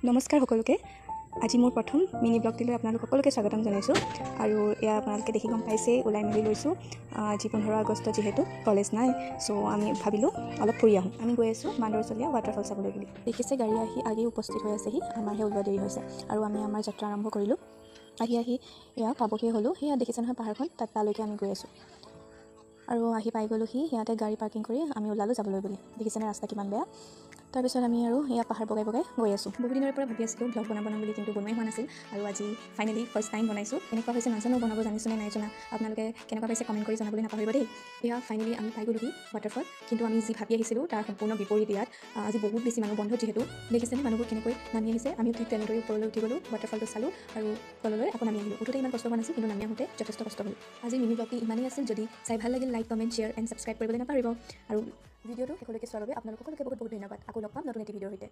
নমস্কাৰ সকলোকে। আজি মোৰ প্ৰথম মিনি ব্লগটিলৈ আপোনালোক সকলোকে স্বাগতম জনাইছোঁ। আৰু এয়া আপোনালোকে দেখি গম পাইছেই, ওলাই মেলি লৈছোঁ। আজি 15 আগষ্ট যিহেতু কলেজ নাই, চ' আমি ভাবিলোঁ অলপ ফুৰি আহোঁ। আমি গৈ আছোঁ বান্দৰ চলীয়া ৱাটাৰফল চাবলৈ বুলি। দেখিছে গাড়ী আহি উপস্থিত হৈ আছেহি, আমাৰহে ওলোৱা দেৰি হৈছে আৰু আমি আমাৰ যাত্ৰা আৰম্ভ কৰিলোঁ। আহি এয়া পাবহি হ'লোঁ। সেয়া দেখিছে নহয় পাহাৰখন, তালৈকে আমি গৈ আছোঁ। আৰু আহি পাই গ'লোহি, ইয়াতে গাড়ী পাৰ্কিং কৰি আমি ওলালোঁ যাবলৈ বুলি। দেখিছেনে ৰাস্তা কিমান বেয়া। তাৰপিছত আমি আৰু এয়া পাহাৰ বগাই গৈ আছোঁ। বহু দিনৰ পৰা ভাবি আছিলোঁ ব্লগ বনাম বুলি, কিন্তু বনোৱাই হোৱা নাছিল। আৰু আজি ফাইনেলি ফাৰ্ষ্ট টাইম বনাইছোঁ। কেনেকুৱা হৈছে নাজানো, বনাব জানিছোঁ নে নাই জনা। আপোনালোকে কেনেকুৱা পাইছে কমেণ্ট কৰি জনাবলৈ নাপাহৰিব দেই। এয়া ফাইনেলি আমি পাই গ'লোহি ৱাটাৰফল, কিন্তু আমি যি ভাবি আহিছিলোঁ তাৰ সম্পূৰ্ণ বিপৰীত। ইয়াত আজি বহুত বেছি মানুহ বন্ধ যিহেতু। দেখিছেনে মানুহবোৰ কেনেকৈ নামি আহিছে। আমিও ঠিক তেনেদৰে ওপৰলৈ উঠি গ'লোঁ, ৱাটাৰফলটো চালোঁ আৰু তললৈ আকৌ নামি আহিলোঁ। উঠোঁতে ইমান কষ্ট হোৱা নাছিল, কিন্তু নামি আহোঁতে যথেষ্ট কষ্ট হ'ল। আজি মিনি ব্লগটি ইমানেই আছিল। যদি চাই ভাল লাগিল, like, comment, share and subscribe কৰিবলৈ নাপাহৰিব। আৰু ভিডিঅ'টো শেষলৈকে চোৱাৰ বাবে আপোনালোক সকলোকে বহুত বহুত ধন্যবাদ। আকৌ লগ পাম নতুন এটি ভিডিঅ'ৰ সৈতে।